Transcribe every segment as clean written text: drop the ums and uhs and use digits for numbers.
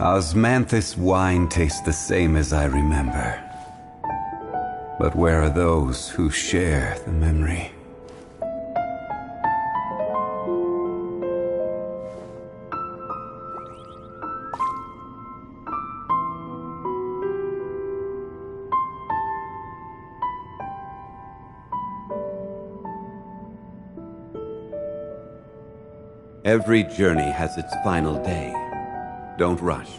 Osmanthus wine tastes the same as I remember. But where are those who share the memory? Every journey has its final day. Don't rush.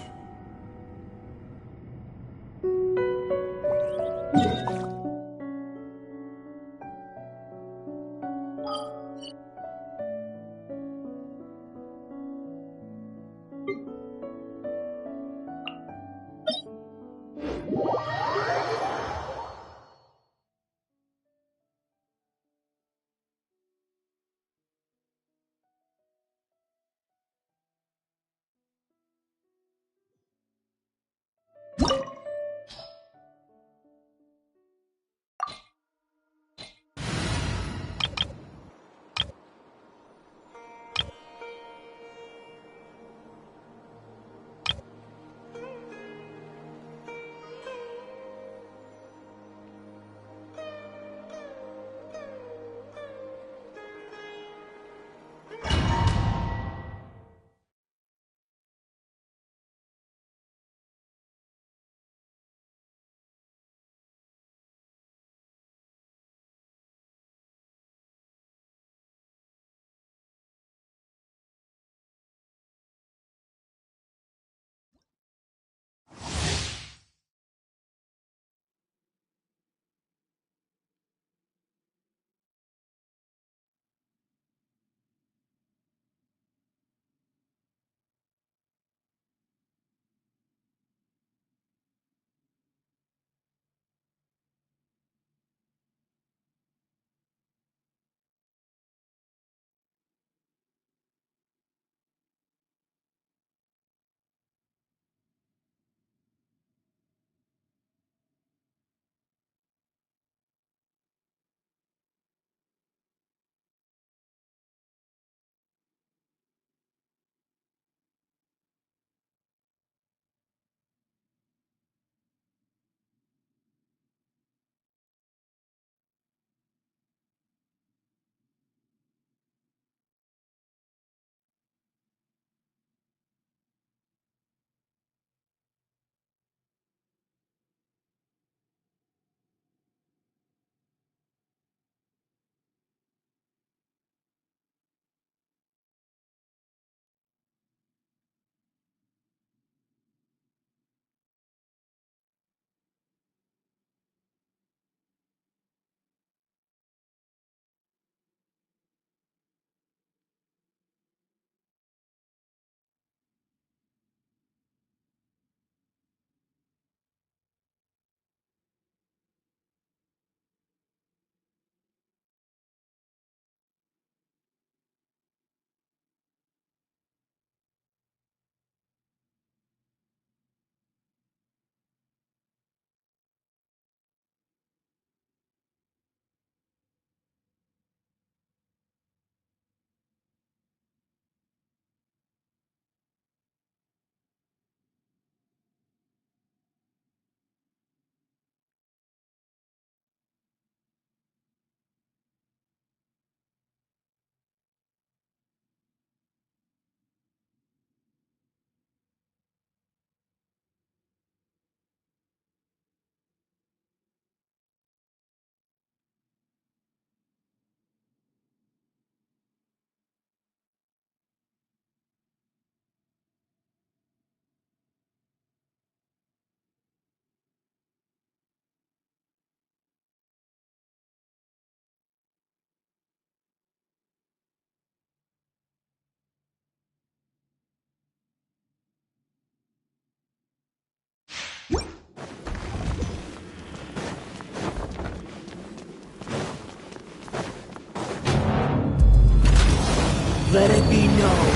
Let it be known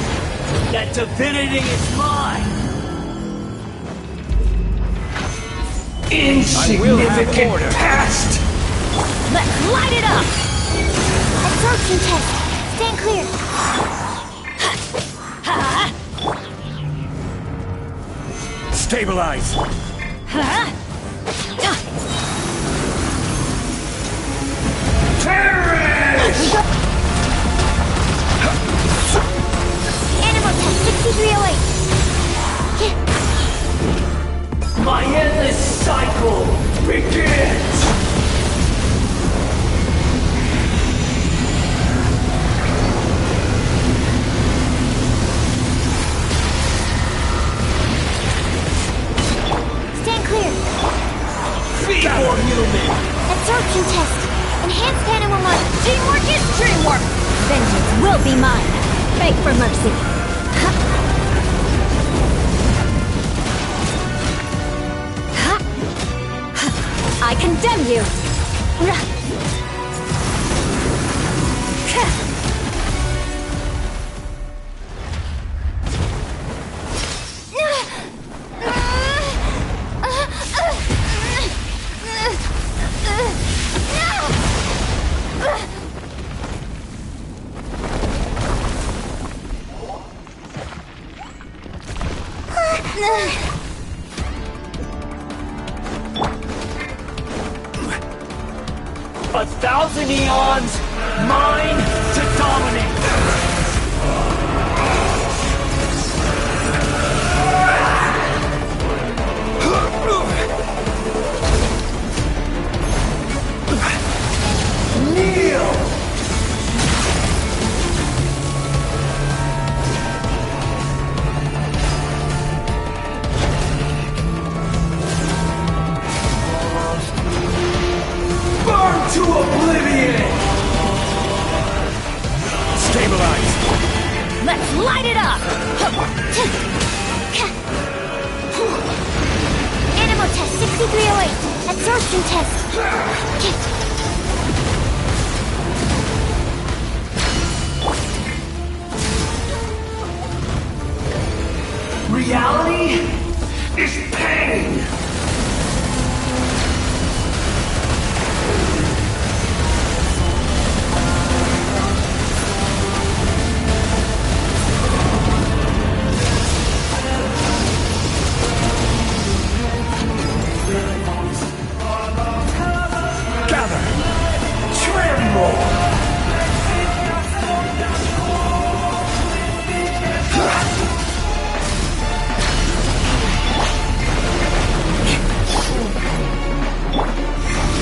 that divinity is mine! Insignificant past! Let's light it up! Absorption test! Stand clear! Stabilize! Terrorists! Animal test 6308. My endless cycle begins! Stand clear. Feeble human! Absorption test. Enhanced animal life. Teamwork is dreamwork. Vengeance will be mine. Beg for mercy. I condemn you. A thousand eons, mine to dominate! Kneel! Burn to oblivion! Stabilize! Let's light it up! Animal test 6308. Absorption test. Reality is pain! Gather! Tremble!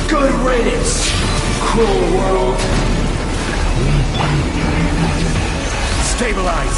Good riddance, cruel world! Stabilize!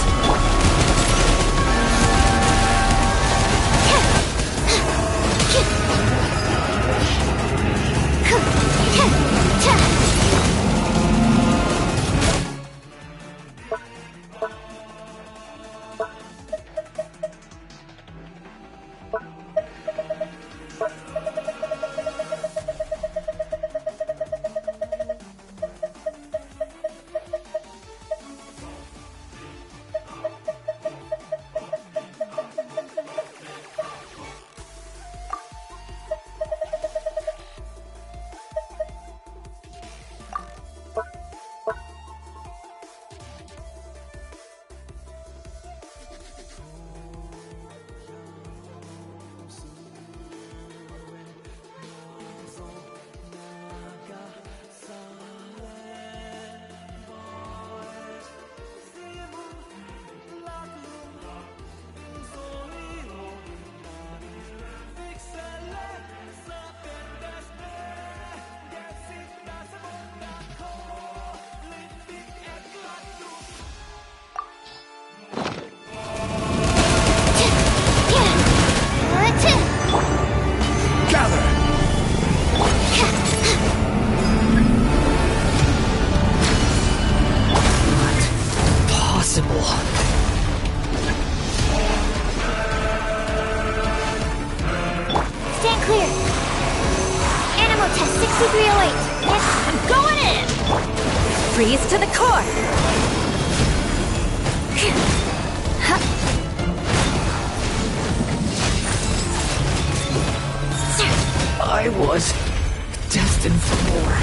Stand clear. Animal test 6308. I'm going in. Freeze to the core. I was destined for more.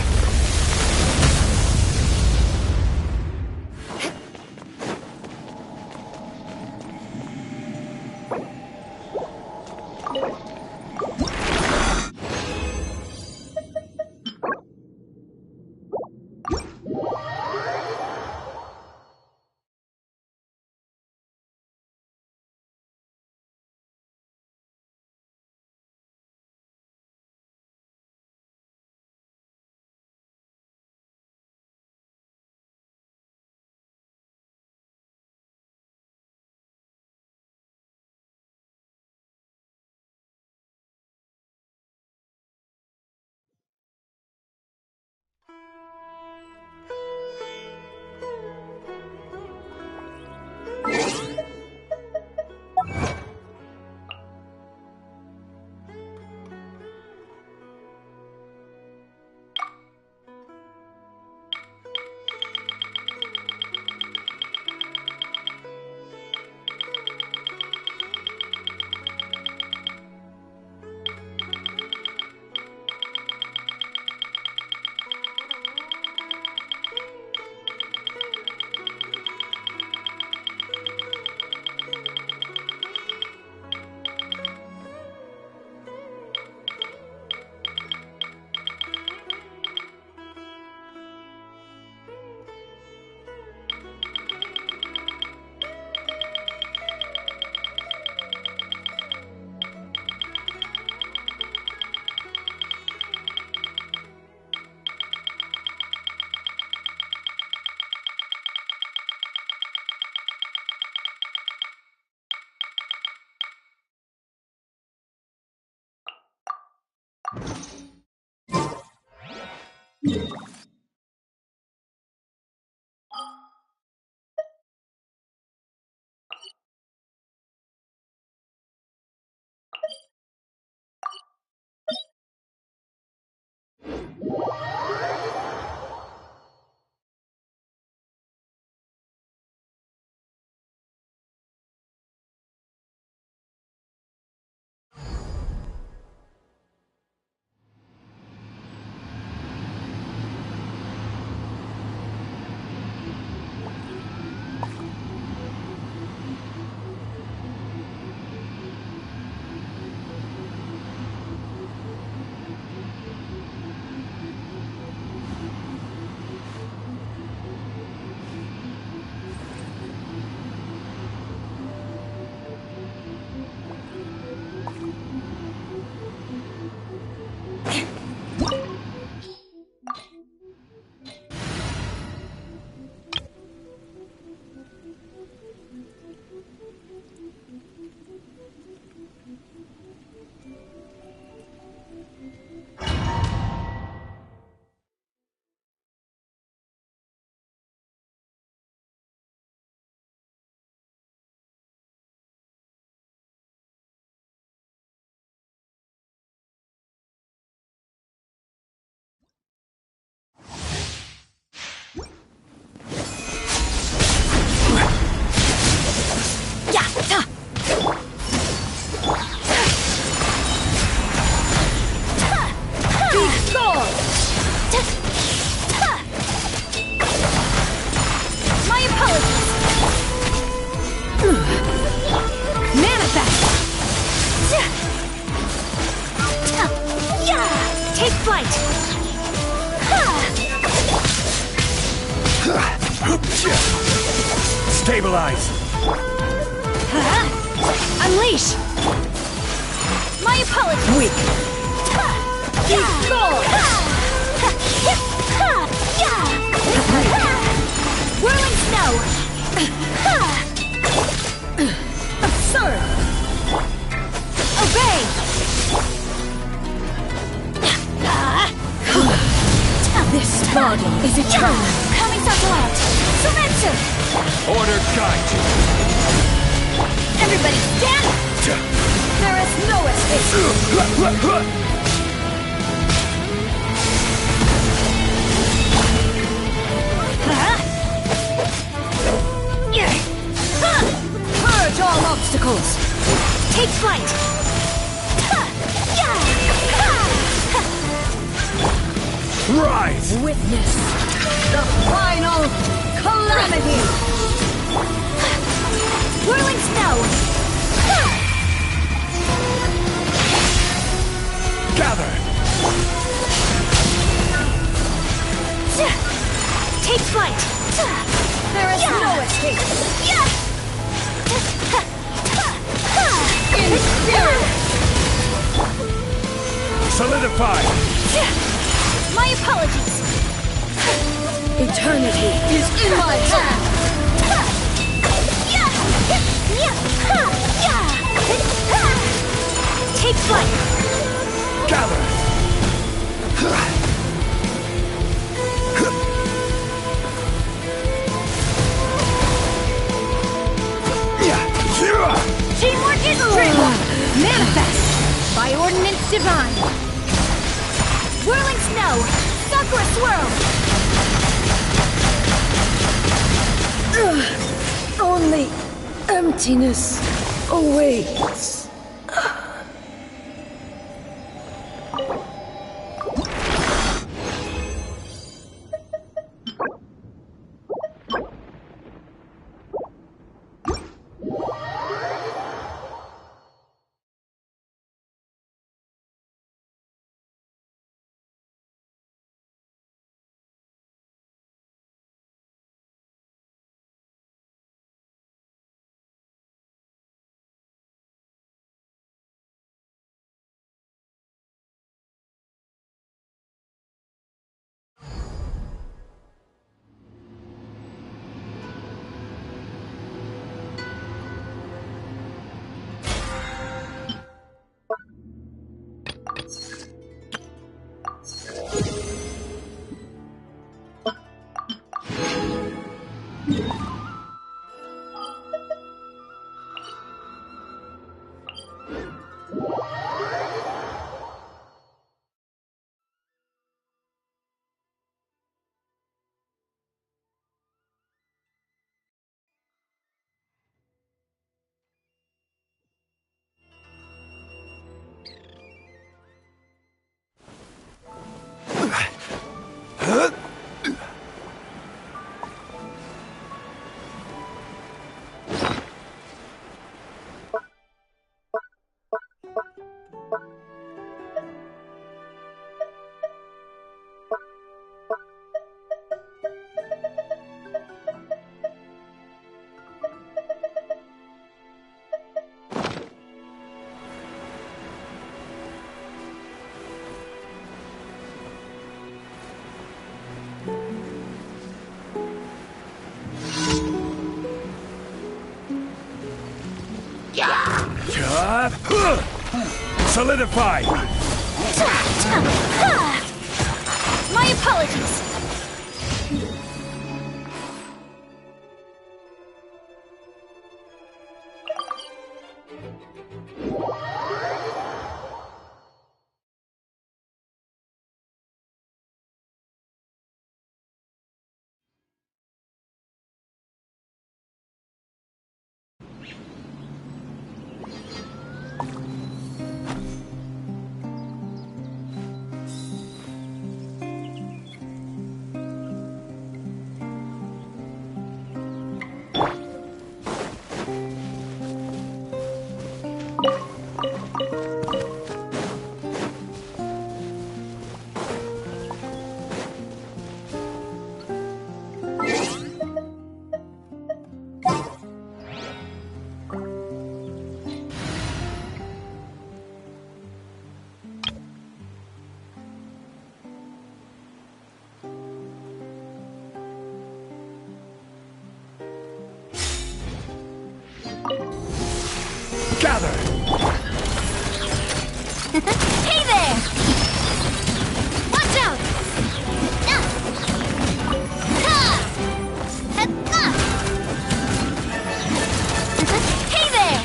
Stabilize! Unleash! My apologies! Weak! Whirling snow! Absurd! Obey! This body is eternal! Coming out! Surrender! Order guide you! Everybody stand! There is no escape! Purge all obstacles! Take flight! Rise! Witness the final calamity! Whirling snow! Gather! Take flight! There is no escape! In spirit! Solidify! My apologies! Eternity is in my hand! Take flight! Gather! Teamwork is dreamwork! Manifest! By ordinance divine! Whirling snow! Sakura swirl! Only emptiness awaits. Solidify! My apologies. Gather! Hey there! Watch out! Hey there!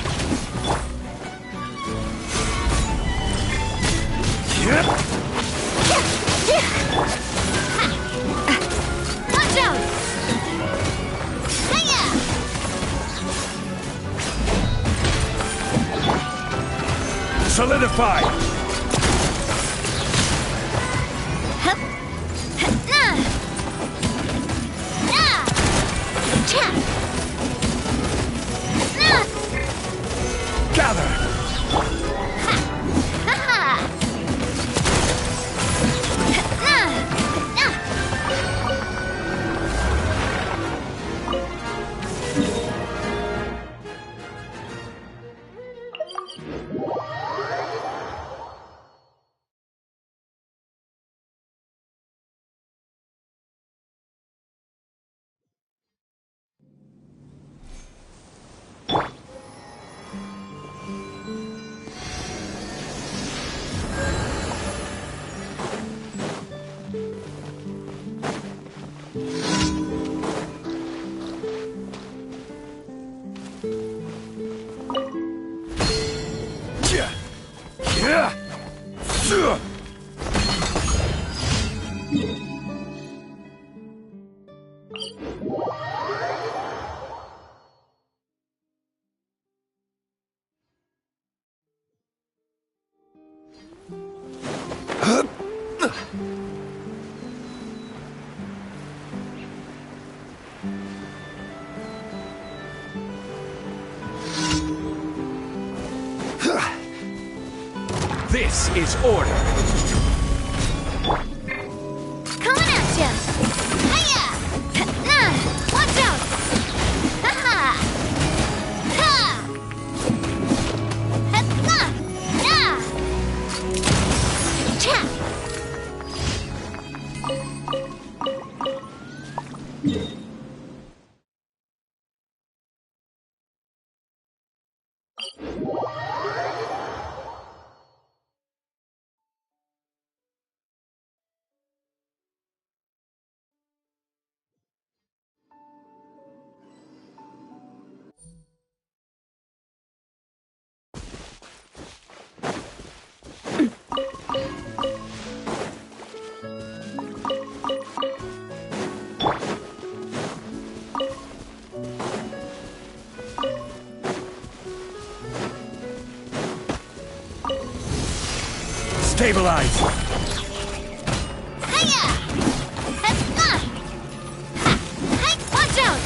Watch out! Hiya! Solidify! Hup. Nah. Nah. Cha. Nah. Gather! Ha. Ha ha. Nah. Nah. This is order! Coming at ya! Hiya! Nah! Watch out! Ha ha! Ha! Ha! Nah! Cha! Stabilize! Hiya! Ha! Ha! Hi! Watch out!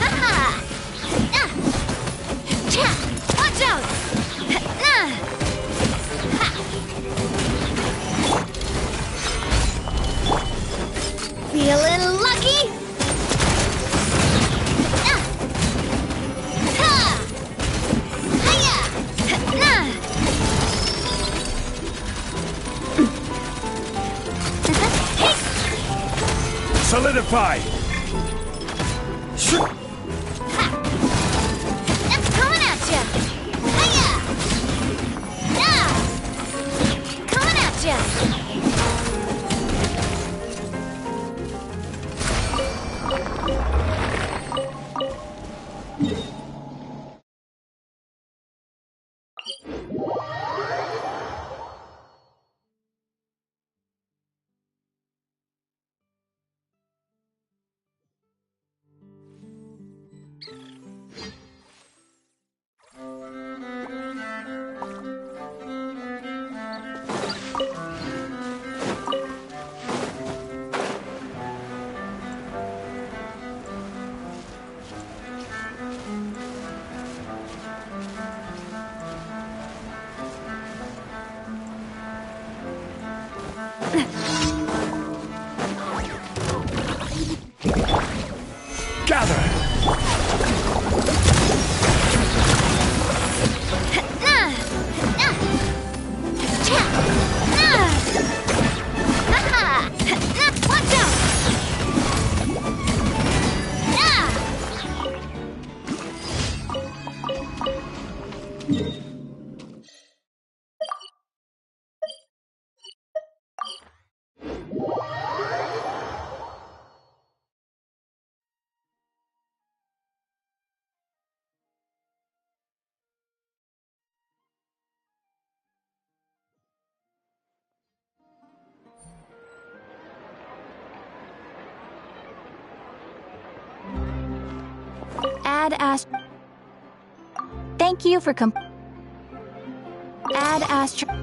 Ha ha! Ah! Cha! Watch out! Solidify! It's coming at ya! Hiya! Yeah! Coming at ya! Gather! Watch out! Add Thank you for Add Astro.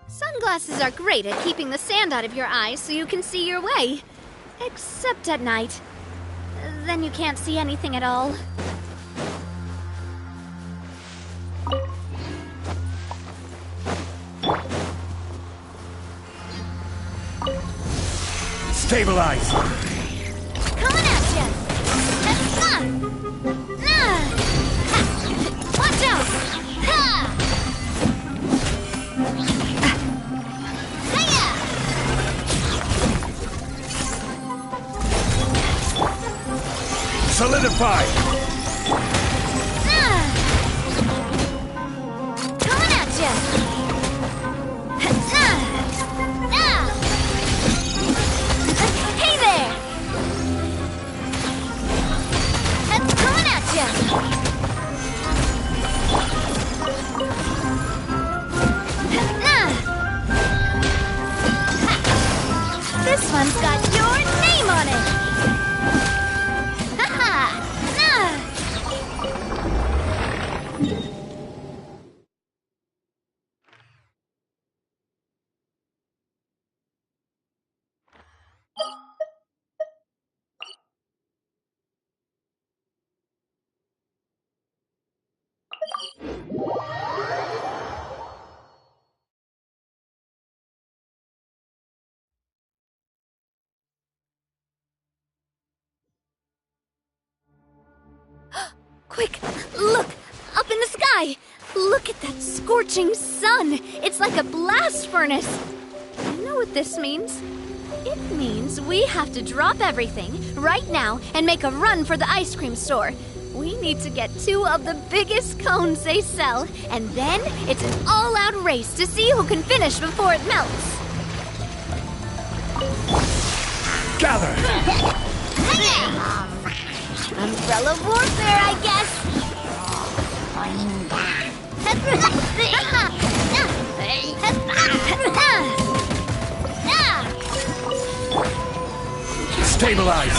Sunglasses are great at keeping the sand out of your eyes so you can see your way. Except at night. Then you can't see anything at all. Stabilize! Coming at ya! Watch out! Ha! Solidify! Coming at ya! Hey there! Coming at ya! This one's got your name on it! Quick, look! Up in the sky! Look at that scorching sun! It's like a blast furnace! You know what this means? It means we have to drop everything right now and make a run for the ice cream store. We need to get 2 of the biggest cones they sell, and then it's an all-out race to see who can finish before it melts. Gather! Umbrella warfare, I guess! Stabilize!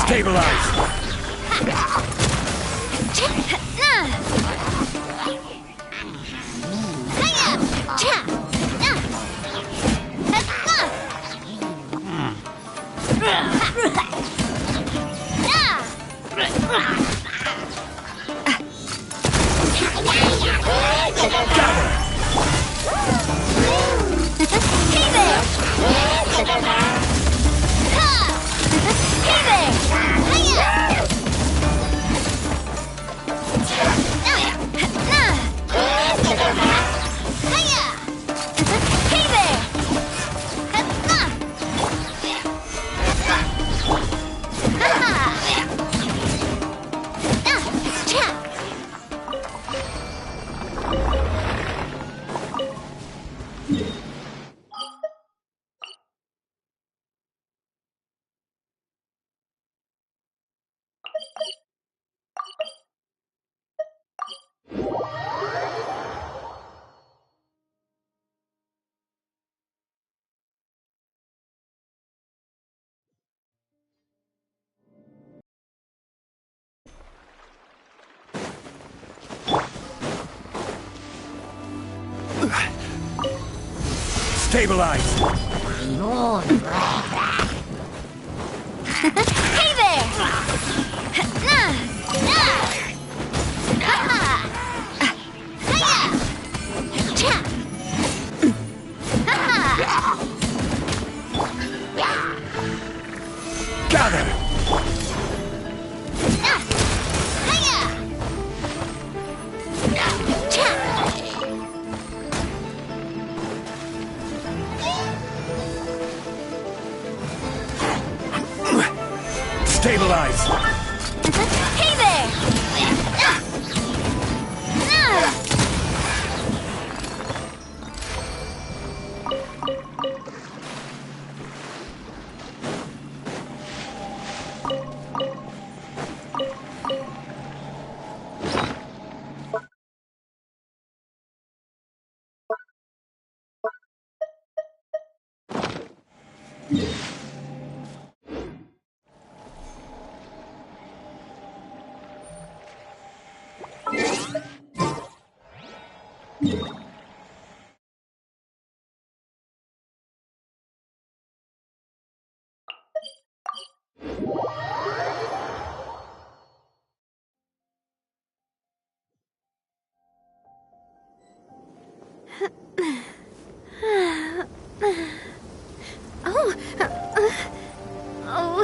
Stabilize! Stabilize! Hey there! Gather! Stabilize! Hey there! Oh, oh,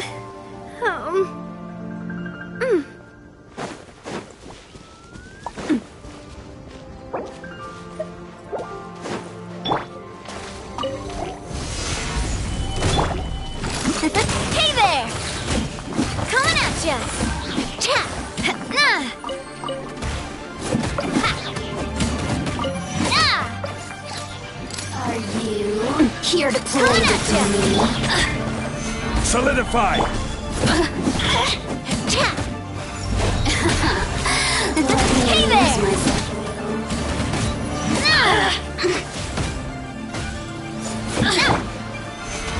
Hey there! Coming at ya! Cha! Nah! Are you here to play Coming with at me? ya! Solidify! Cha! Hey there!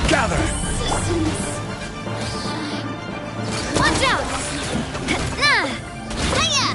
Gather! Watch out! Nah! Hiya!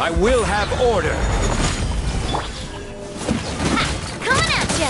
I will have order. Coming at ya!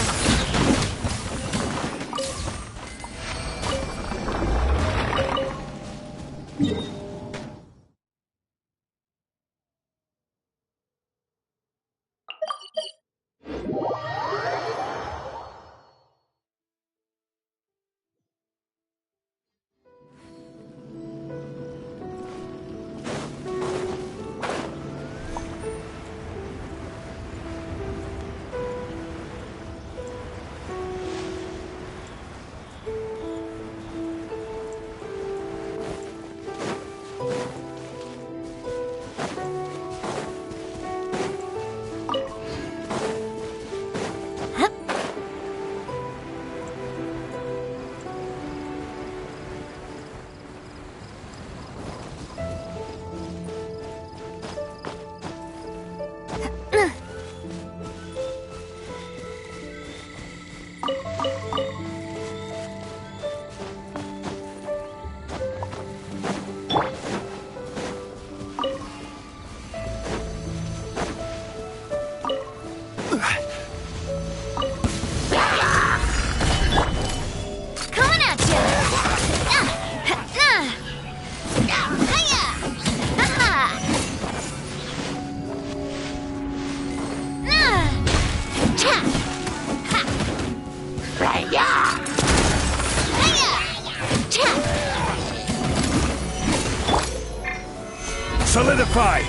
Solidify!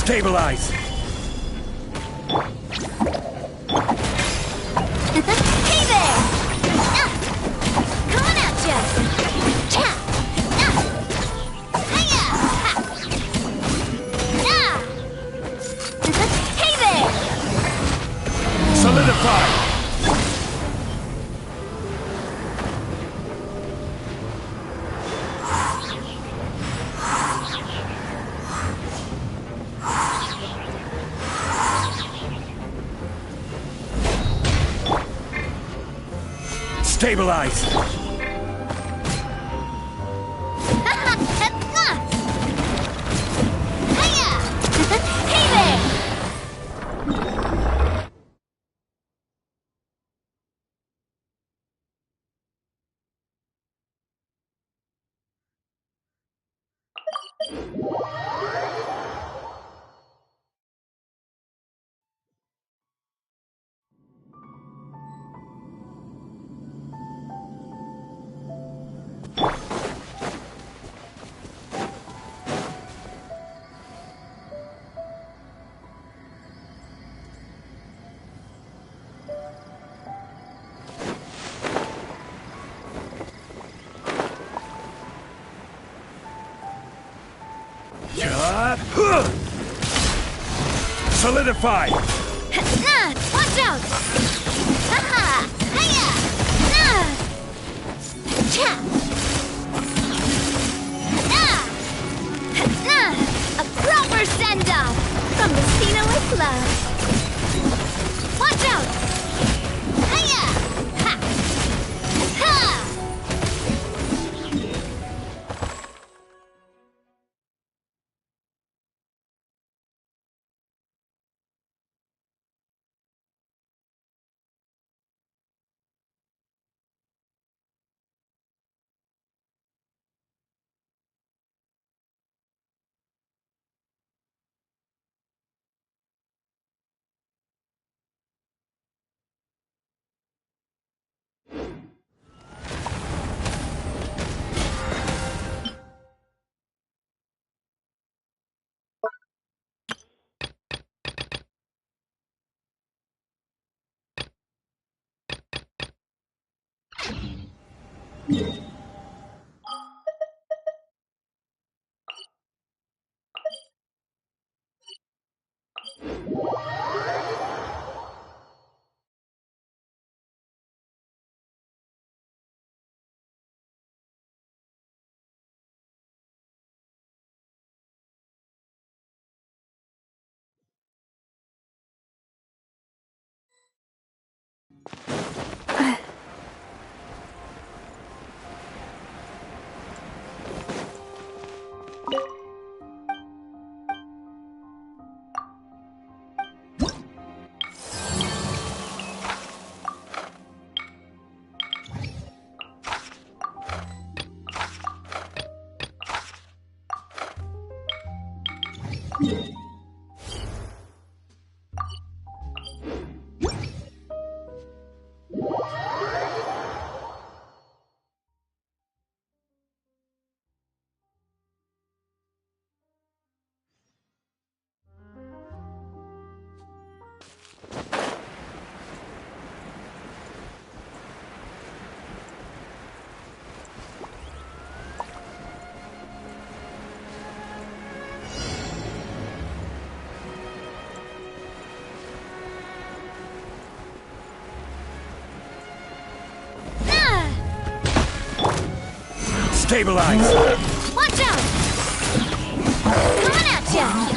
Stabilize! Hey there! Coming at ya! Cha! Hiya! Hey there! Solidify! Stabilize! Hey there! Solidify! Watch out! Hiya! Cha! A proper send-off from the Sinnoh Club. Watch out! Hiya! Ha! Stabilize! Watch out! Coming at ya!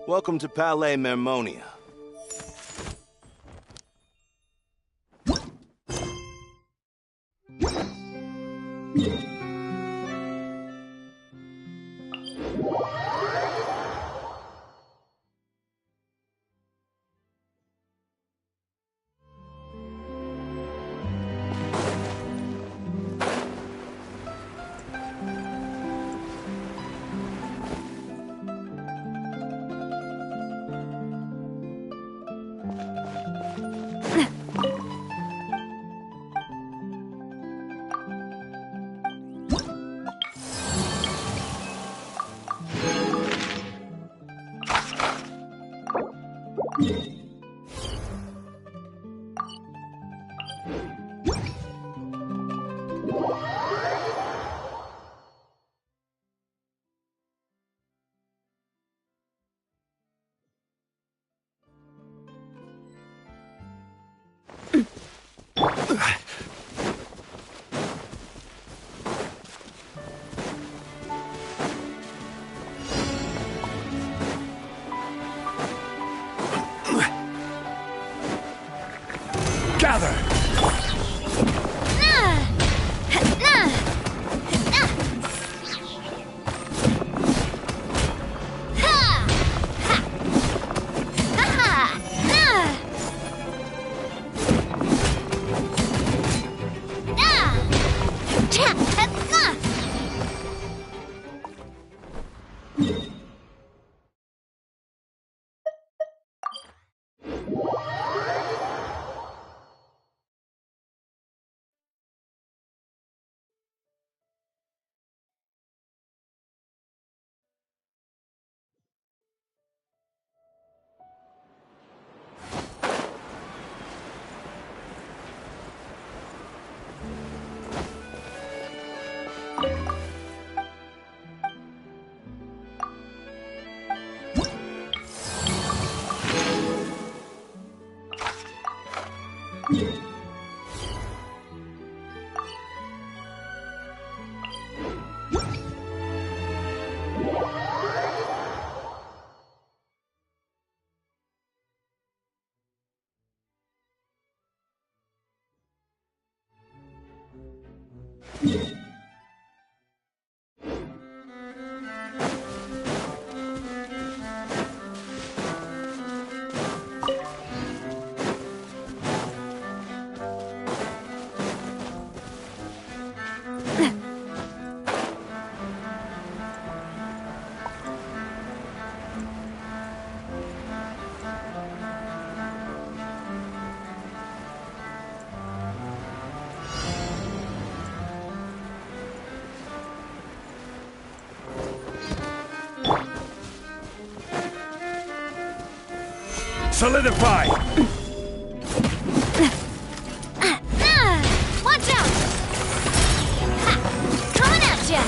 Welcome to Palais Mermonia. Solidify! Watch out! Ha! Coming at ya!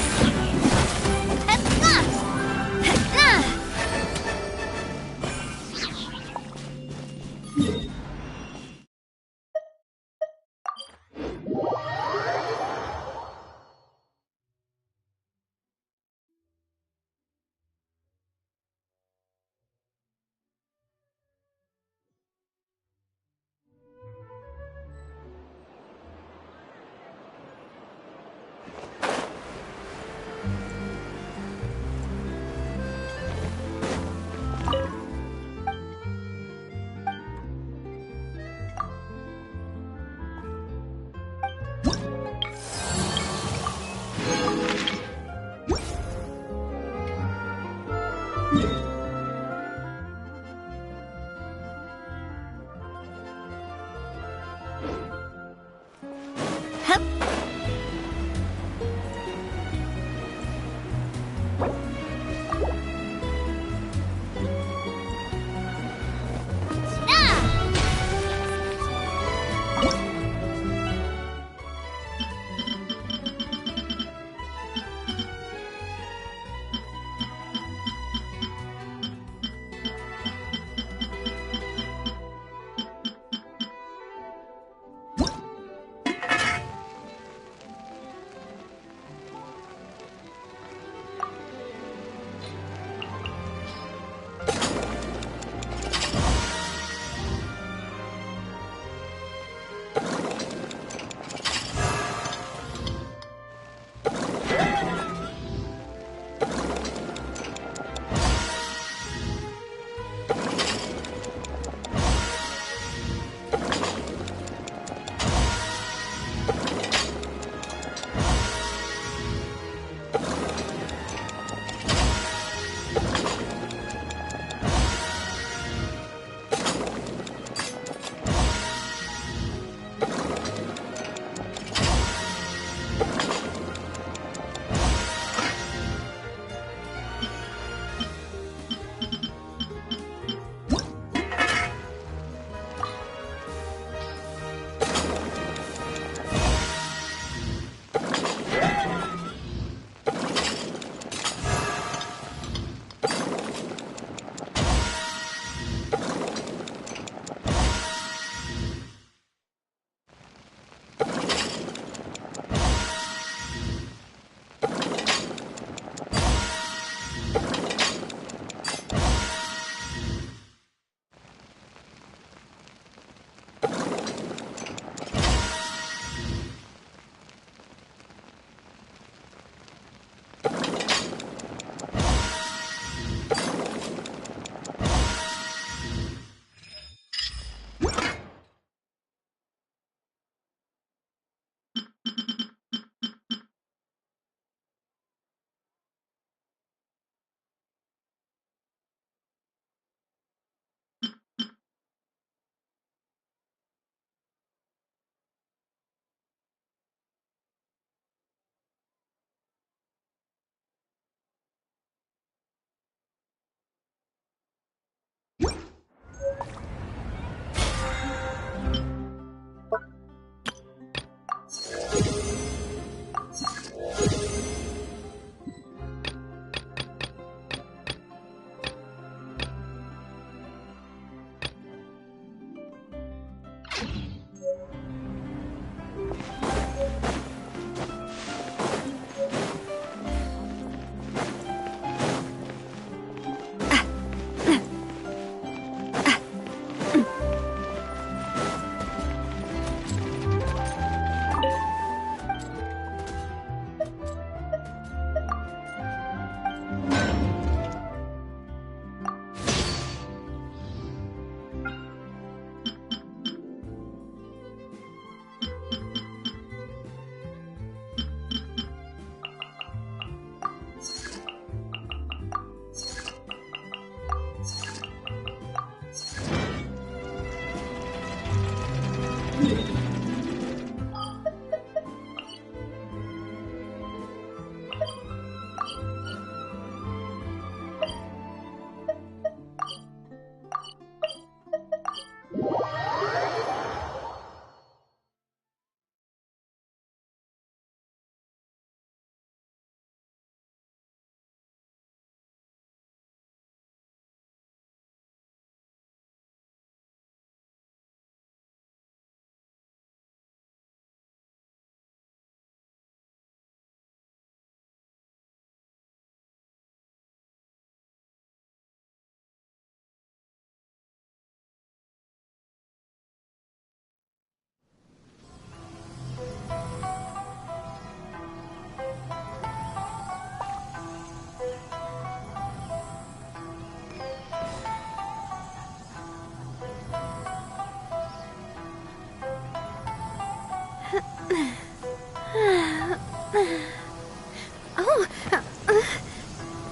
Oh,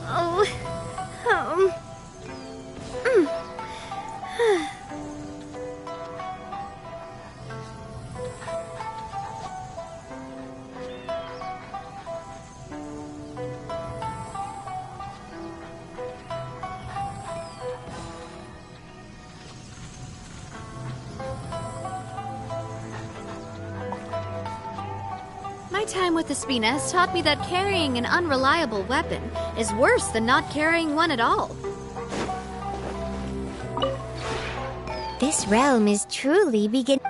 oh, My time with the Spina has taught me that carrying an unreliable weapon is worse than not carrying one at all. This realm is truly beginning.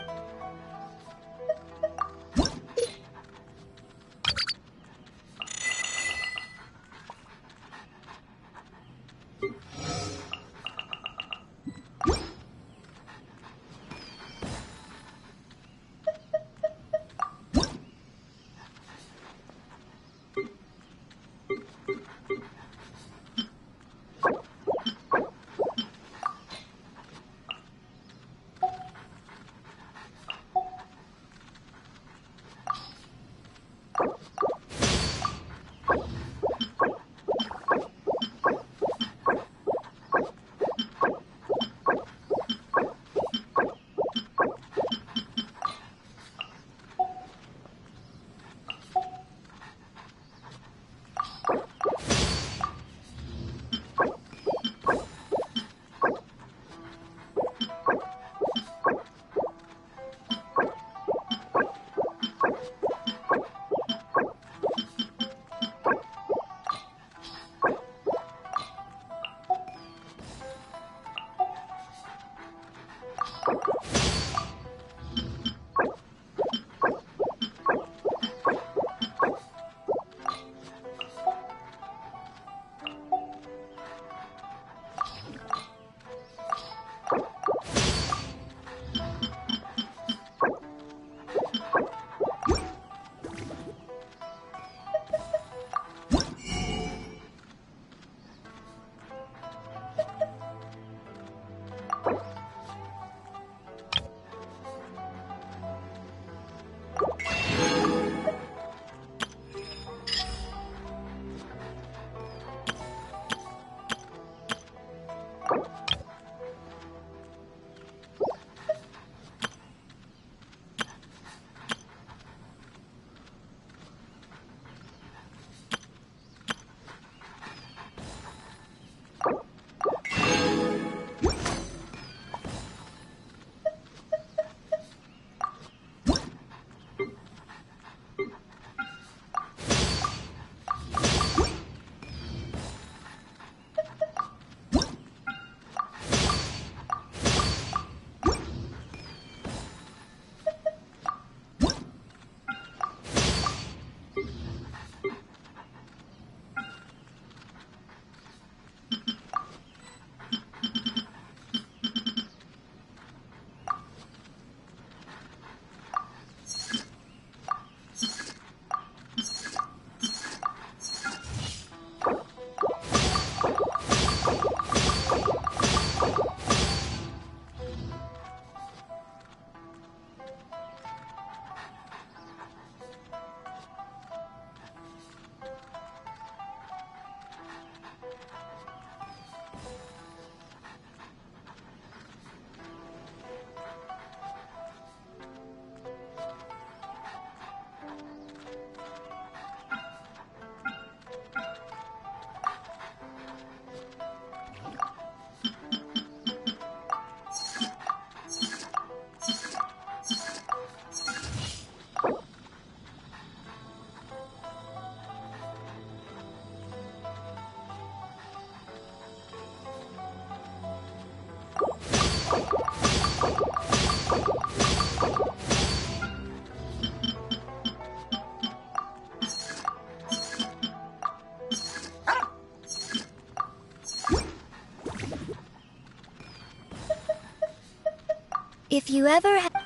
If you ever ha-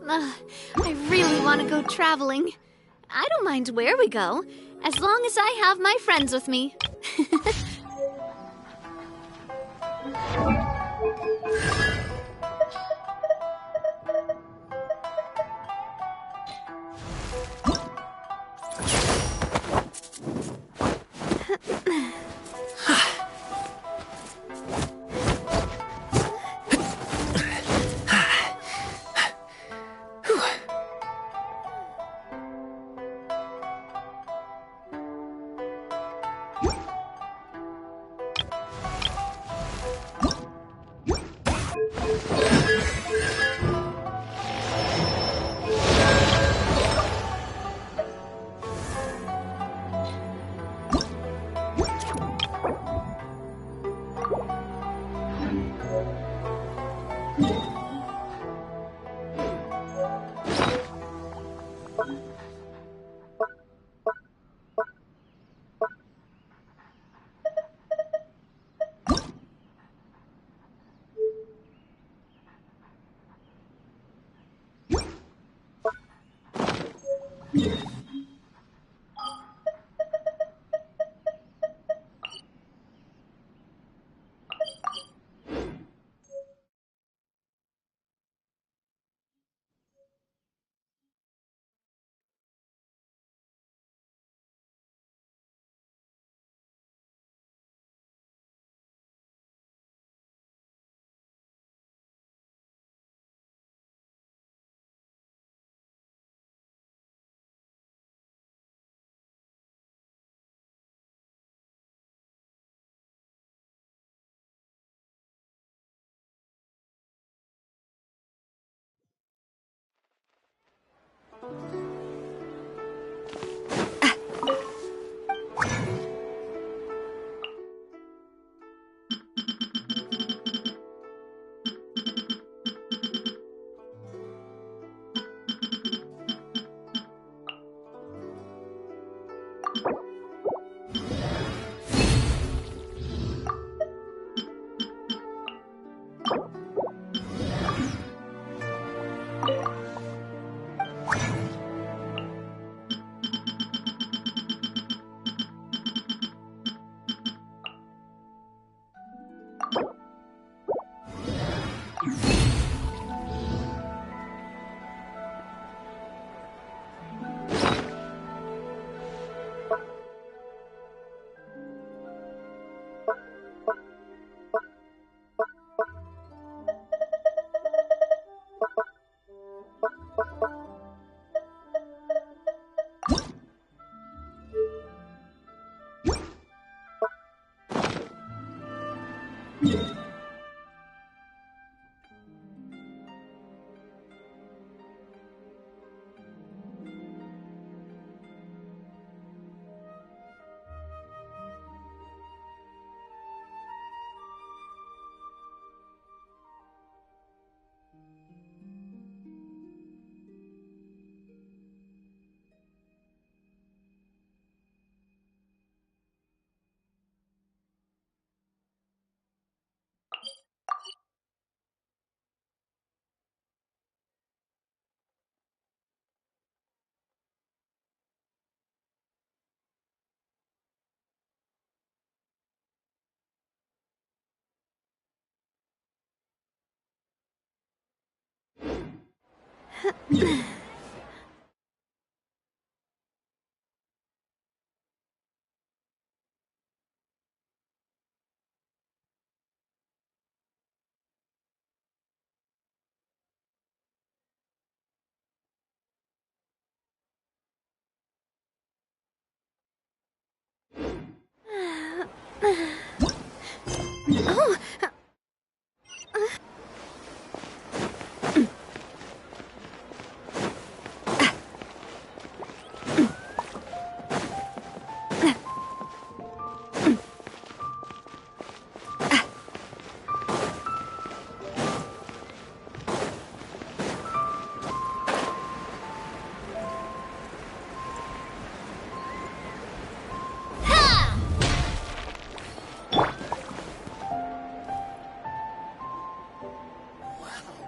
I really want to go traveling. I don't mind where we go, as long as I have my friends with me.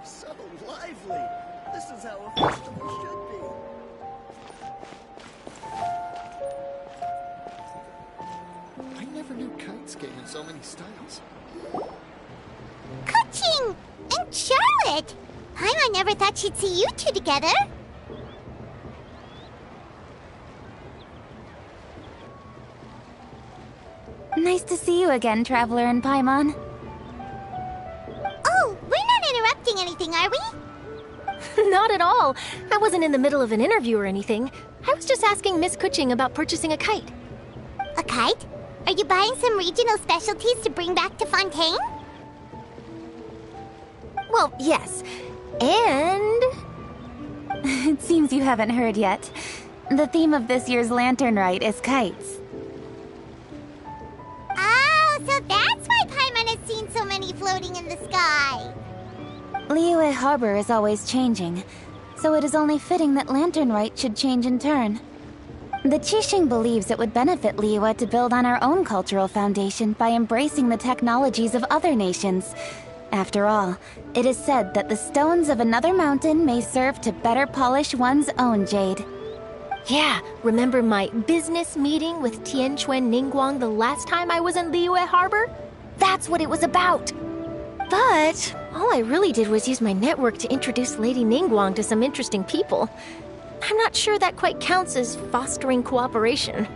So lively. This is how a festival should be. I never knew kites came in so many styles. Kuching and Charlotte! Paimon never thought she'd see you two together. Nice to see you again, Traveler and Paimon. Oh, we're not interrupting anything, are we? Not at all. I wasn't in the middle of an interview or anything. I was just asking Miss Kuching about purchasing a kite. A kite? Are you buying some regional specialties to bring back to Fontaine? Well, yes. And... It seems you haven't heard yet. The theme of this year's Lantern Rite is kites. Oh, so that's why Paimon has seen so many floating in the sky. Liyue Harbor is always changing, so it is only fitting that Lantern Rite should change in turn. The Qixing believes it would benefit Liyue to build on our own cultural foundation by embracing the technologies of other nations. After all, it is said that the stones of another mountain may serve to better polish one's own jade. yeah, remember my business meeting with Tianquan Ningguang the last time I was in Liyue Harbor? That's what it was about. But all I really did was use my network to introduce Lady Ningguang to some interesting people. I'm not sure that quite counts as fostering cooperation.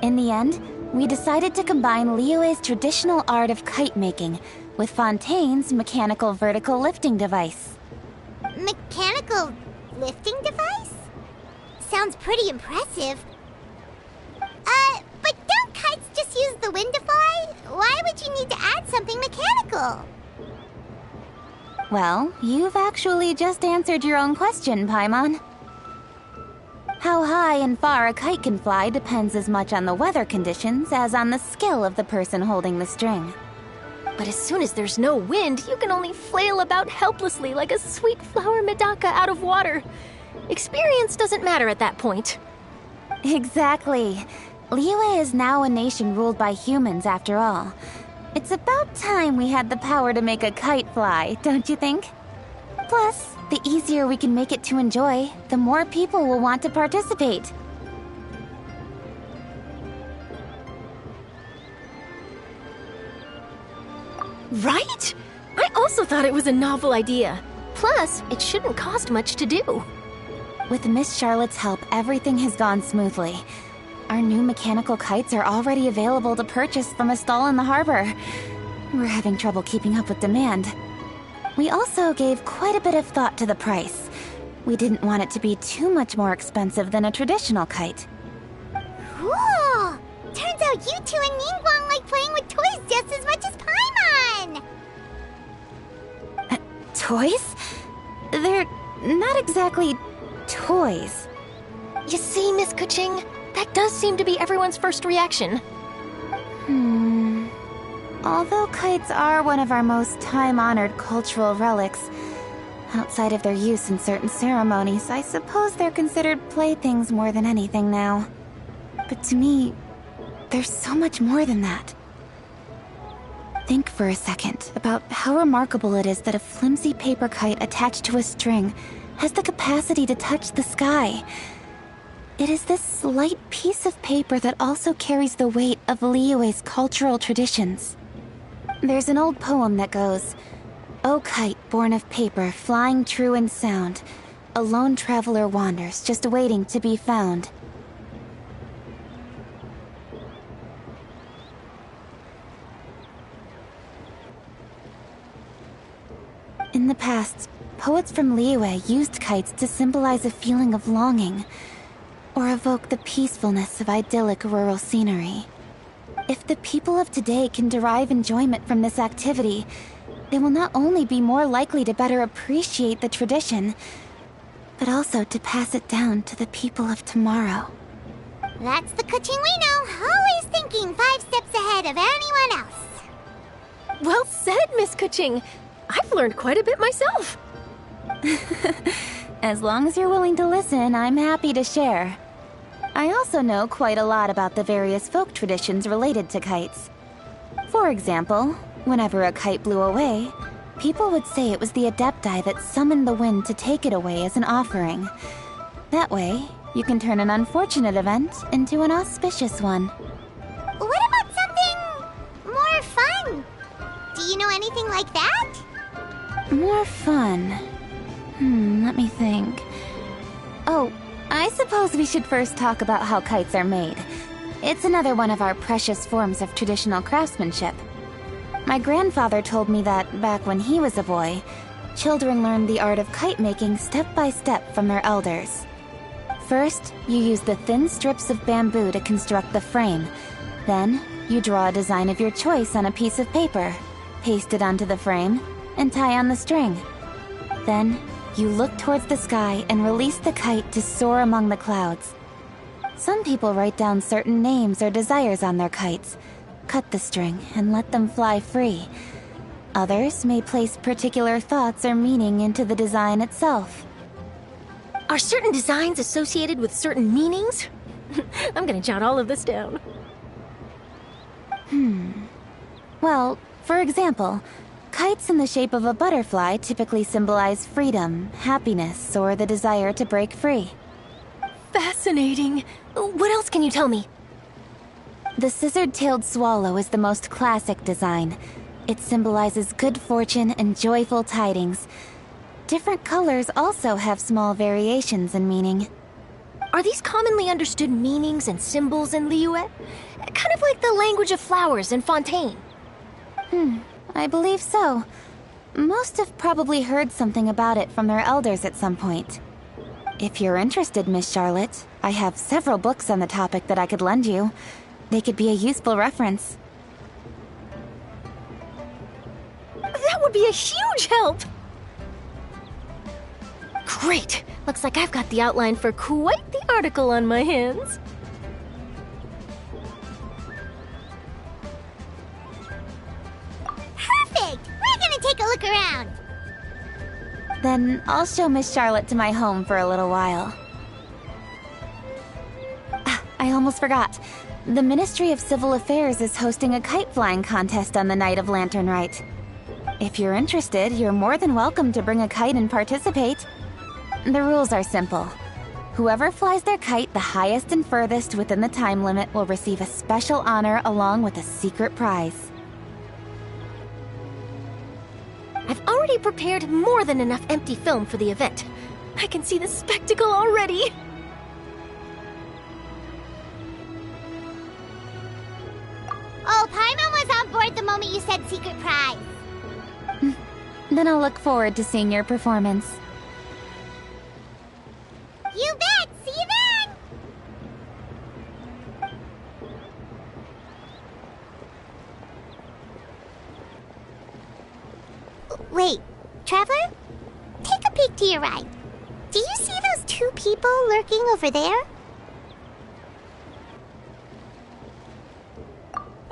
In the end, we decided to combine Liyue's traditional art of kite making with Fontaine's mechanical vertical lifting device. Mechanical lifting device? Sounds pretty impressive. But don't kites just use the wind to fly? Why would you need to add something mechanical? Well, you've actually just answered your own question, Paimon. How high and far a kite can fly depends as much on the weather conditions as on the skill of the person holding the string. But as soon as there's no wind, you can only flail about helplessly like a sweet flower medaka out of water. Experience doesn't matter at that point. Exactly. Liyue is now a nation ruled by humans, after all. It's about time we had the power to make a kite fly, don't you think? Plus, the easier we can make it to enjoy, the more people will want to participate. Right? I also thought it was a novel idea. Plus, it shouldn't cost much to do. With Miss Charlotte's help, everything has gone smoothly. Our new mechanical kites are already available to purchase from a stall in the harbor. We're having trouble keeping up with demand. We also gave quite a bit of thought to the price. We didn't want it to be too much more expensive than a traditional kite. Cool! Turns out you two and Ningguang like playing with toys just as much as Paimon! Toys? They're not exactly toys. You see, Miss Kuching? That does seem to be everyone's first reaction. Although kites are one of our most time-honored cultural relics, outside of their use in certain ceremonies, I suppose they're considered playthings more than anything now. But to me, there's so much more than that. Think for a second about how remarkable it is that a flimsy paper kite attached to a string has the capacity to touch the sky. It is this slight piece of paper that also carries the weight of Liyue's cultural traditions. There's an old poem that goes, "O kite born of paper, flying true and sound, a lone traveler wanders, just waiting to be found." In the past, poets from Liyue used kites to symbolize a feeling of longing, or evoke the peacefulness of idyllic rural scenery. If the people of today can derive enjoyment from this activity, they will not only be more likely to better appreciate the tradition, but also to pass it down to the people of tomorrow. That's the Kuching we know, always thinking 5 steps ahead of anyone else. Well said, Miss Kuching. I've learned quite a bit myself. As long as you're willing to listen, I'm happy to share. I also know quite a lot about the various folk traditions related to kites. For example, whenever a kite blew away, People would say it was the Adepti that summoned the wind to take it away as an offering. That way, you can turn an unfortunate event into an auspicious one. What about something more fun? Do you know anything like that? More fun. Let me think. Oh, I suppose we should first talk about how kites are made. It's another one of our precious forms of traditional craftsmanship. My grandfather told me that, back when he was a boy, children learned the art of kite making step by step from their elders. First, you use the thin strips of bamboo to construct the frame. Then, you draw a design of your choice on a piece of paper, paste it onto the frame, and tie on the string. Then, you look towards the sky and release the kite to soar among the clouds. Some people write down certain names or desires on their kites, cut the string, and let them fly free. Others may place particular thoughts or meaning into the design itself. Are certain designs associated with certain meanings? I'm gonna jot all of this down. Well, for example, kites in the shape of a butterfly typically symbolize freedom, happiness, or the desire to break free. Fascinating. What else can you tell me? The scissor-tailed swallow is the most classic design. It symbolizes good fortune and joyful tidings. Different colors also have small variations in meaning. Are these commonly understood meanings and symbols in Liyue? Kind of like the language of flowers in Fontaine. I believe so. Most have probably heard something about it from their elders at some point. If you're interested, Miss Charlotte, I have several books on the topic that I could lend you. They could be a useful reference. That would be a huge help! Great! Looks like I've got the outline for quite the article on my hands. Perfect! We're gonna take a look around. Then I'll show Miss Charlotte to my home for a little while. I almost forgot. The Ministry of Civil Affairs is hosting a kite flying contest on the night of Lantern Rite. If you're interested, you're more than welcome to bring a kite and participate. The rules are simple. Whoever flies their kite the highest and furthest within the time limit will receive a special honor along with a secret prize. I've already prepared more than enough empty film for the event. I can see the spectacle already! Oh, Paimon was on board the moment you said secret prize. Then I'll look forward to seeing your performance. You bet! See you then! Wait, Traveler? Take a peek to your right. Do you see those two people lurking over there?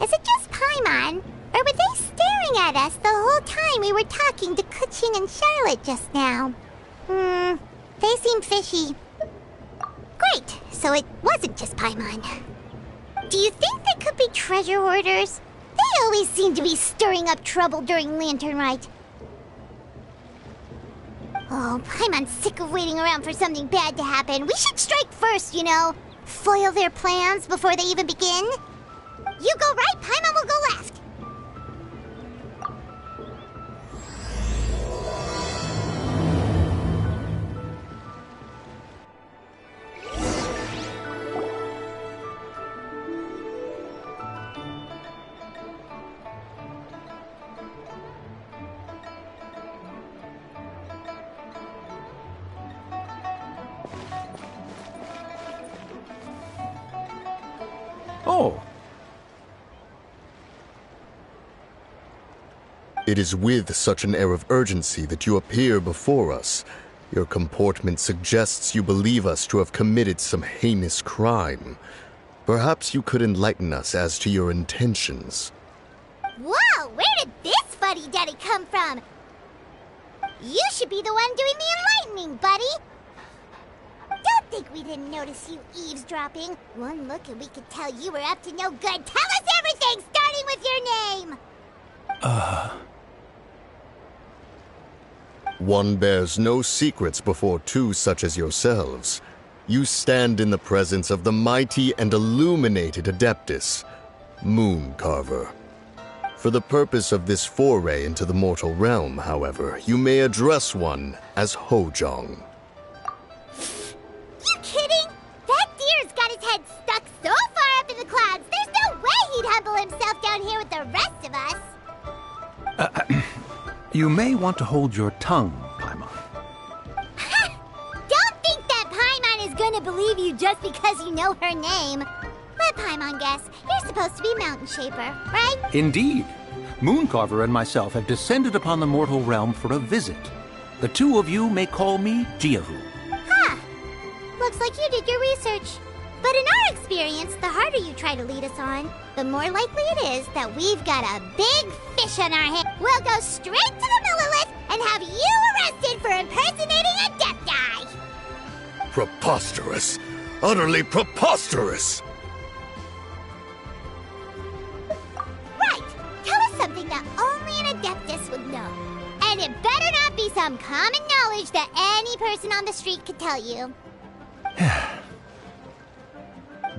Is it just Paimon? Or were they staring at us the whole time we were talking to Kuching and Charlotte just now? They seem fishy. Great, so it wasn't just Paimon. Do you think they could be treasure hoarders? They always seem to be stirring up trouble during Lantern Rite. Oh, Paimon's sick of waiting around for something bad to happen. We should strike first, you know. Foil their plans before they even begin. You go right, Paimon will go left. Oh, It is with such an air of urgency that you appear before us. Your comportment suggests you believe us to have committed some heinous crime. Perhaps you could enlighten us as to your intentions. Whoa, where did this fuddy-duddy come from? You should be the one doing the enlightening, buddy. Don't think we didn't notice you eavesdropping. One look and we could tell you were up to no good. Tell us everything, starting with your name! One bears no secrets before two such as yourselves. You stand in the presence of the mighty and illuminated Adeptus, Mooncarver. For the purpose of this foray into the mortal realm, however, you may address one as Hojong. You kidding? That deer's got his head stuck so far up in the clouds, there's no way he'd humble himself down here with the rest of us. You may want to hold your tongue, Paimon. Don't think that Paimon is gonna believe you just because you know her name. Let Paimon guess. You're supposed to be Mountain Shaper, right? Indeed. Mooncarver and myself have descended upon the mortal realm for a visit. The two of you may call me Jiahu. Huh. Looks like you did your research. But in our experience, the harder you try to lead us on, the more likely it is that we've got a big fish on our hands. We'll go straight to the Millilith and have you arrested for impersonating a Adepti! Preposterous! Utterly preposterous! Right! Tell us something that only an Adeptus would know. And it better not be some common knowledge that any person on the street could tell you.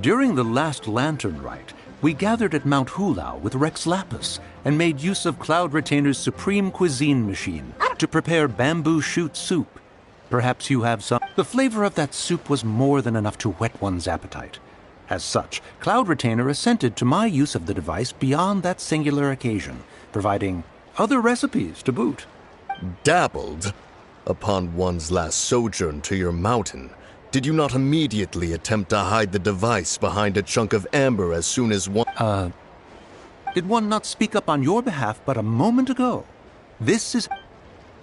During the last Lantern Rite, we gathered at Mount Hulao with Rex Lapis and made use of Cloud Retainer's supreme cuisine machine to prepare bamboo shoot soup. Perhaps you have some. The flavor of that soup was more than enough to whet one's appetite. As such, Cloud Retainer assented to my use of the device beyond that singular occasion, providing other recipes to boot. Dabbled? Upon one's last sojourn to your mountain, did you not immediately attempt to hide the device behind a chunk of amber as soon as one— Did one not speak up on your behalf but a moment ago? This is—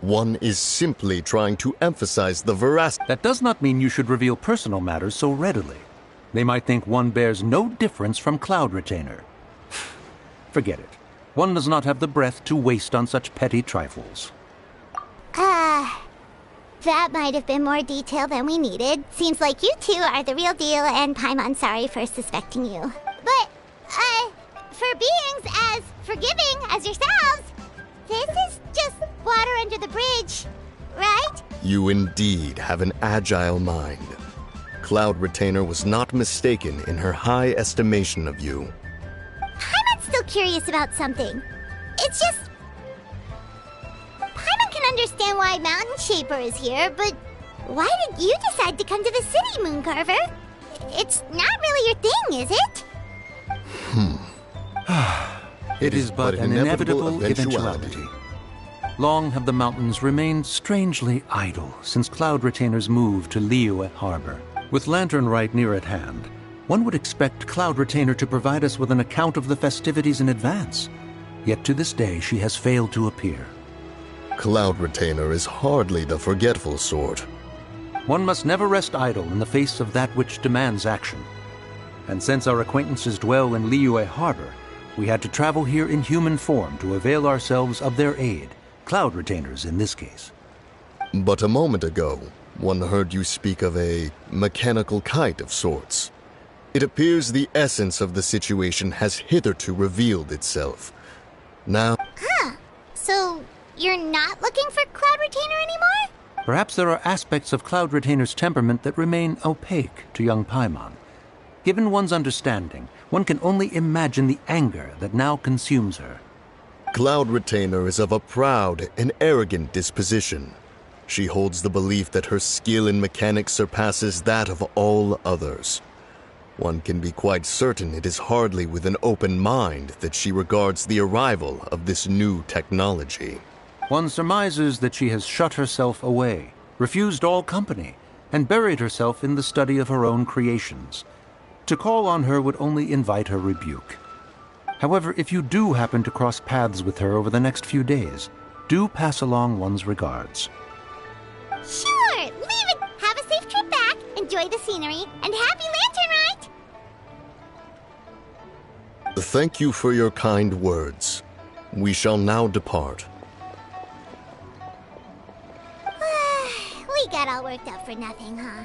One is simply trying to emphasize the veracity— That does not mean you should reveal personal matters so readily. They might think one bears no difference from Cloud Retainer. Forget it. One does not have the breath to waste on such petty trifles. That might have been more detail than we needed. Seems like you two are the real deal, and Paimon sorry for suspecting you. But, for beings as forgiving as yourselves, this is just water under the bridge, right? You indeed have an agile mind. Cloud Retainer was not mistaken in her high estimation of you. Paimon's still curious about something. It's just... Paimon can understand why Mountain Shaper is here, but why did you decide to come to the city, Mooncarver? It's not really your thing, is it? It is but an inevitable eventuality. Long have the mountains remained strangely idle since Cloud Retainer's move to Liyue Harbor. With Lantern Rite near at hand, one would expect Cloud Retainer to provide us with an account of the festivities in advance. Yet to this day she has failed to appear. Cloud Retainer is hardly the forgetful sort. One must never rest idle in the face of that which demands action. And since our acquaintances dwell in Liyue Harbor, we had to travel here in human form to avail ourselves of their aid, Cloud Retainers in this case. But a moment ago, one heard you speak of a mechanical kite of sorts. It appears the essence of the situation has hitherto revealed itself. Now— So, you're not looking for Cloud Retainer anymore? Perhaps there are aspects of Cloud Retainer's temperament that remain opaque to young Paimon. Given one's understanding, one can only imagine the anger that now consumes her. Cloud Retainer is of a proud and arrogant disposition. She holds the belief that her skill in mechanics surpasses that of all others. One can be quite certain it is hardly with an open mind that she regards the arrival of this new technology. One surmises that she has shut herself away, refused all company, and buried herself in the study of her own creations. To call on her would only invite her rebuke. However, if you do happen to cross paths with her over the next few days, do pass along one's regards. Sure, leave it. Have a safe trip back, enjoy the scenery, and happy Lantern Rite! Thank you for your kind words. We shall now depart. We got all worked up for nothing, huh?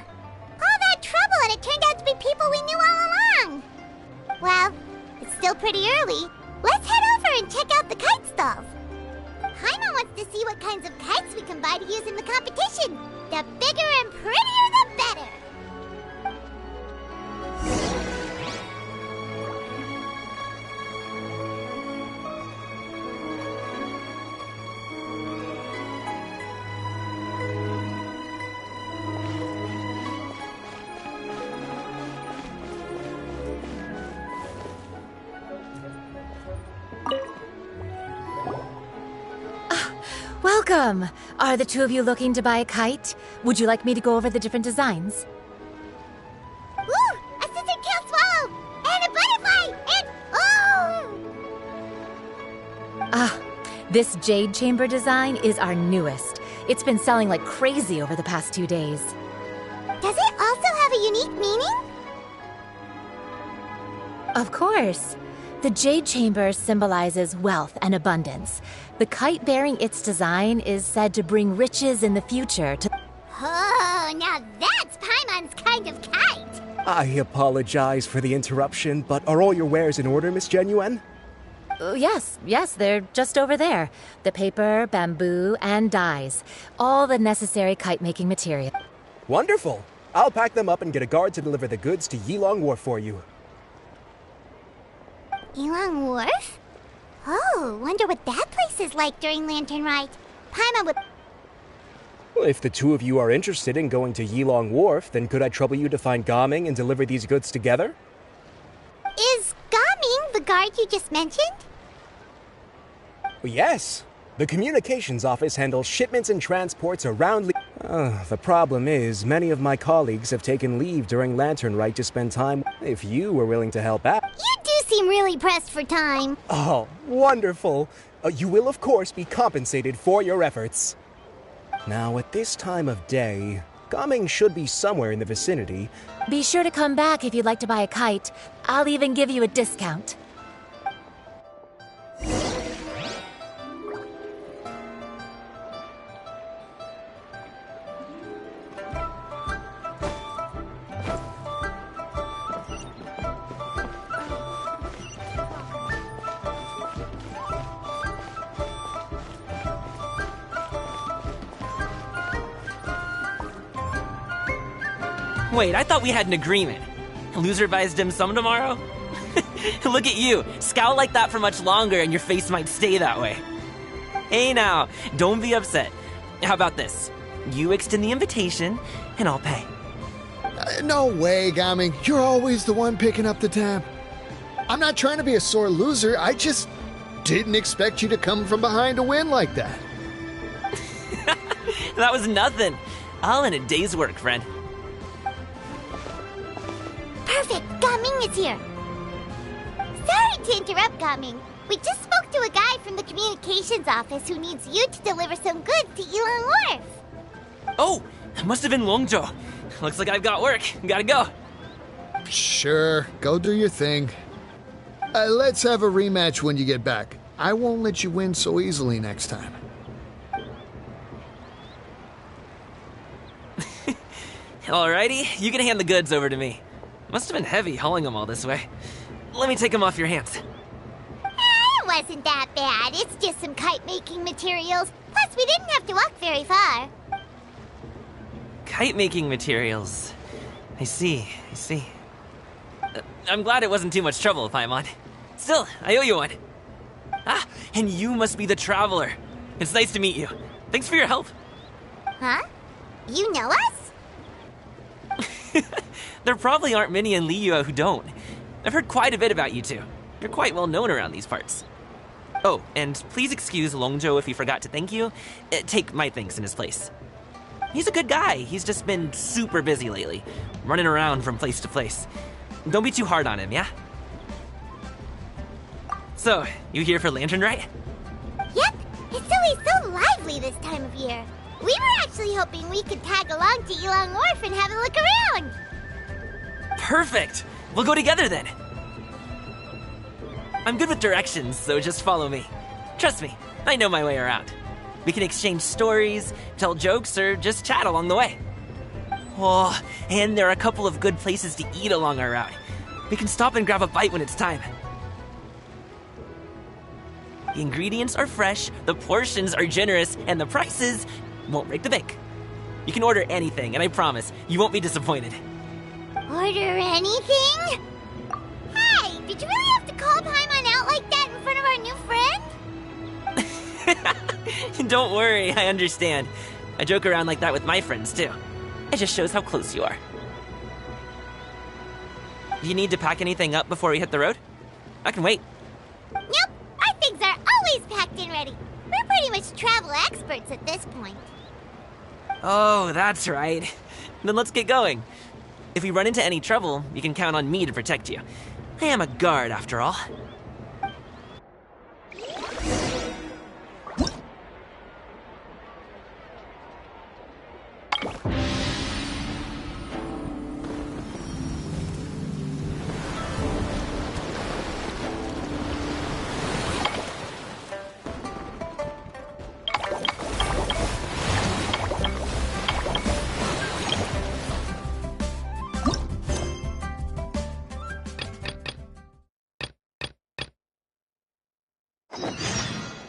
All that trouble and it turned out to be people we knew all along! Well, it's still pretty early. Let's head over and check out the kite stalls. Paimon wants to see what kinds of kites we can buy to use in the competition. The bigger and prettier, the better. Welcome! Are the two of you looking to buy a kite? Would you like me to go over the different designs? Ooh! A scissor-tail swallow! And a butterfly! And... oh! This jade chamber design is our newest. It's been selling like crazy over the past 2 days. Does it also have a unique meaning? Of course. The jade chamber symbolizes wealth and abundance. The kite bearing its design is said to bring riches in the future to... Oh, now that's Paimon's kind of kite! I apologize for the interruption, but are all your wares in order, Miss Genuine? Yes, they're just over there. The paper, bamboo, and dyes. All the necessary kite-making material. Wonderful! I'll pack them up and get a guard to deliver the goods to Yilong Wharf for you. Yilong Wharf? Oh, wonder what that place is like during Lantern Rite. Paimon would... Well, if the two of you are interested in going to Yilong Wharf, then could I trouble you to find Gaming and deliver these goods together? Is Gaming the guard you just mentioned? Well, yes. The communications office handles shipments and transports around... the problem is, many of my colleagues have taken leave during Lantern Rite to spend time... If you were willing to help out... You do seem really pressed for time. Oh, wonderful. You will, of course, be compensated for your efforts. Now, at this time of day, Gaming should be somewhere in the vicinity. Be sure to come back if you'd like to buy a kite. I'll even give you a discount. Wait, I thought we had an agreement. Loser buys dim sum tomorrow? Look at you. Scowl like that for much longer and your face might stay that way. Hey now, don't be upset. How about this? You extend the invitation, and I'll pay. No way, Gaming. You're always the one picking up the tab. I'm not trying to be a sore loser. I just didn't expect you to come from behind to win like that. That was nothing. All in a day's work, friend. Perfect! Gaming is here! Sorry to interrupt, Gaming. We just spoke to a guy from the communications office who needs you to deliver some goods to Yilong Wharf. Oh, it must have been Longzhou. Looks like I've got work. Gotta go. Sure, go do your thing. Let's have a rematch when you get back. I won't let you win so easily next time. Alrighty, you can hand the goods over to me. Must have been heavy hauling them all this way. Let me take them off your hands. It wasn't that bad. It's just some kite-making materials. Plus, we didn't have to walk very far. Kite-making materials. I see. I'm glad it wasn't too much trouble, Paimon. Still, I owe you one. Ah, and you must be the traveler. It's nice to meet you. Thanks for your help. Huh? You know us? There probably aren't many in Liyue who don't. I've heard quite a bit about you two. You're quite well known around these parts. Oh, and please excuse Longzhou if he forgot to thank you. Take my thanks in his place. He's a good guy. He's just been super busy lately, running around from place to place. Don't be too hard on him, yeah? So, you here for Lantern Rite? Yep. It's always so lively this time of year. We were actually hoping we could tag along to Yilong Wharf and have a look around. Perfect! We'll go together then. I'm good with directions, so just follow me. Trust me, I know my way around. We can exchange stories, tell jokes, or just chat along the way. Oh, and there are a couple of good places to eat along our route. We can stop and grab a bite when it's time. The ingredients are fresh, the portions are generous, and the prices won't break the bank. You can order anything, and I promise you won't be disappointed. Order anything? Hey, did you really have to call Paimon out like that in front of our new friend? Don't worry, I understand. I joke around like that with my friends, too. It just shows how close you are. Do you need to pack anything up before we hit the road? I can wait. Nope, our things are always packed and ready. We're pretty much travel experts at this point. Oh, that's right. Then let's get going. If we run into any trouble, you can count on me to protect you. I am a guard, after all.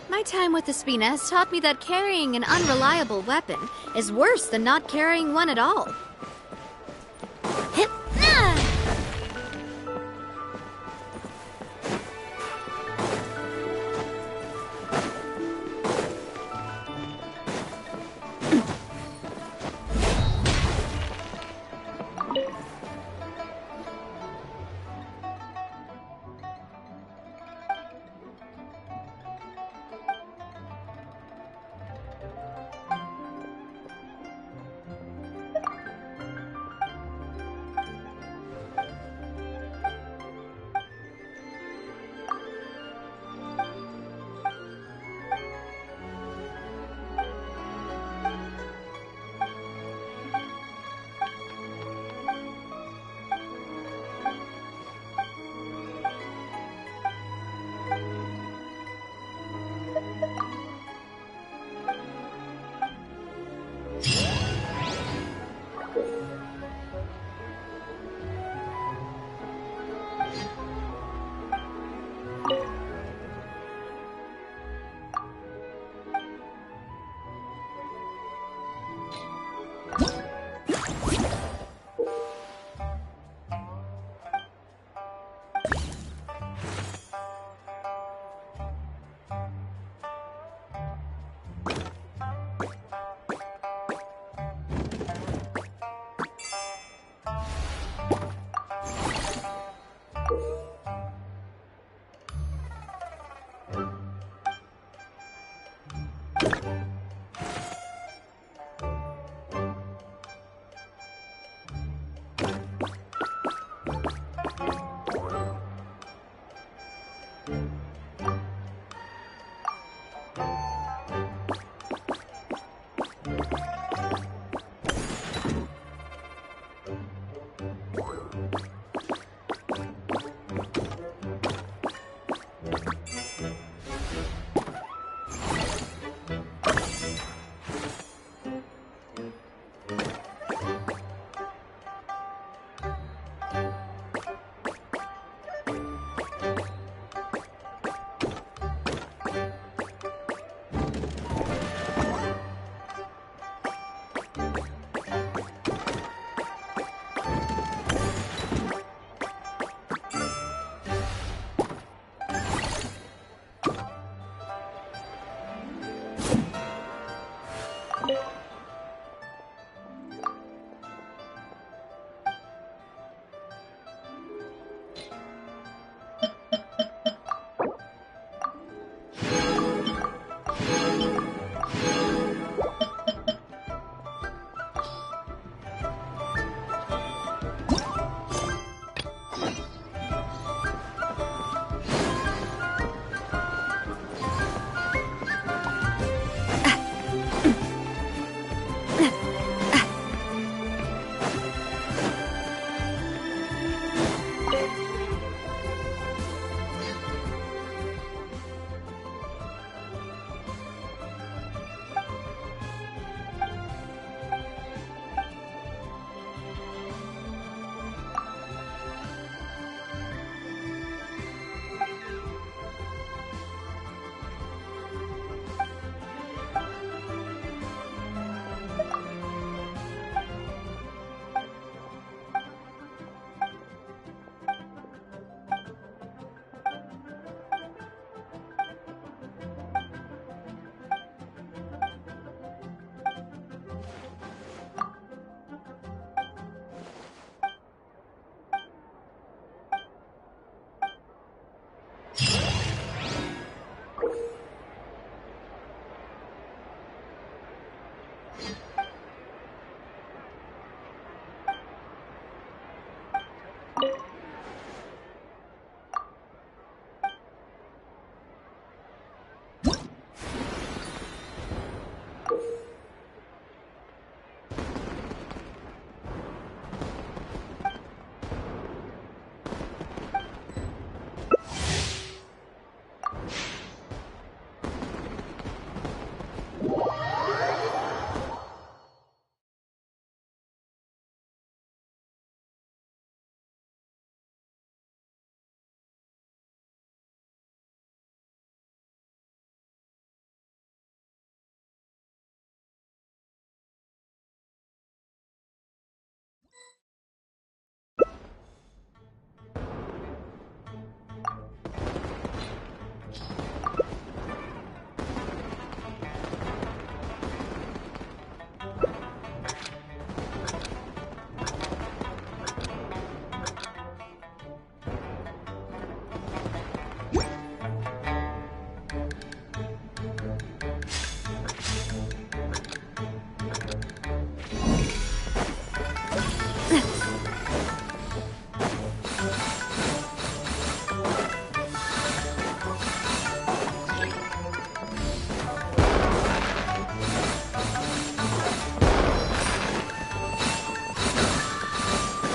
My time with the Spina has taught me that carrying an unreliable weapon is worse than not carrying one at all. Hip! Ah!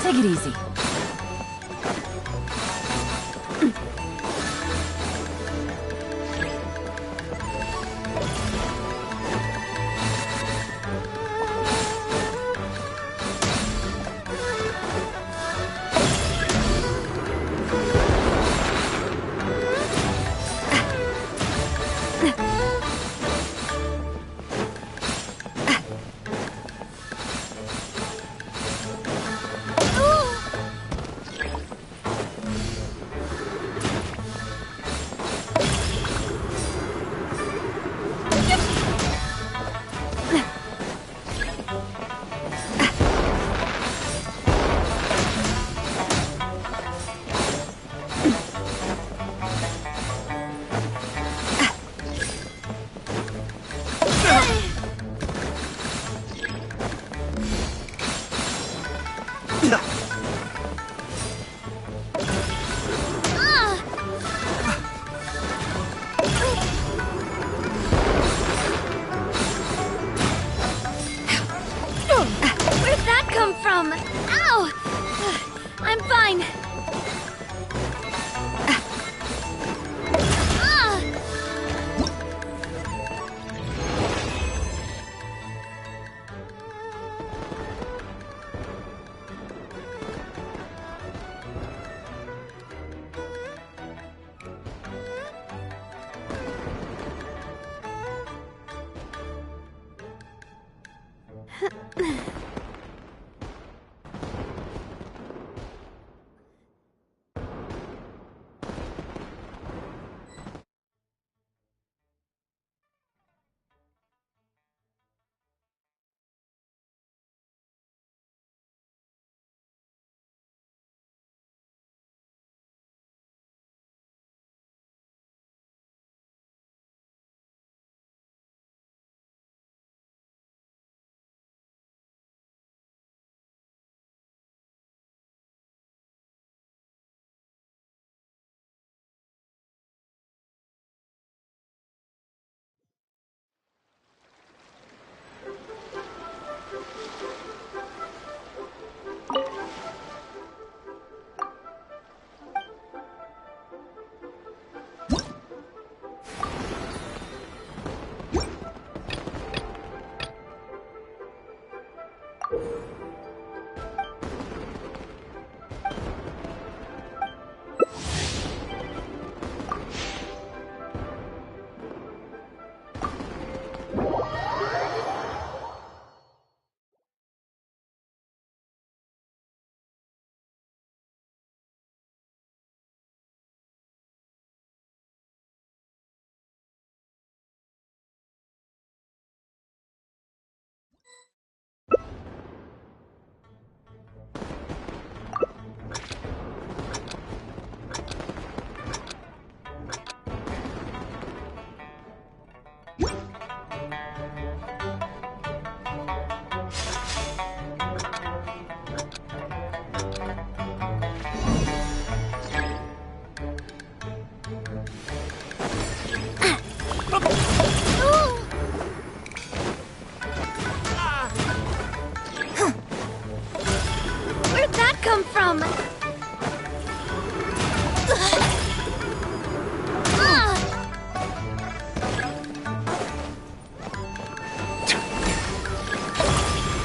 Take it easy. Where'd that come from? Ow! I'm fine. Where'd that come from?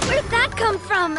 Where'd that come from?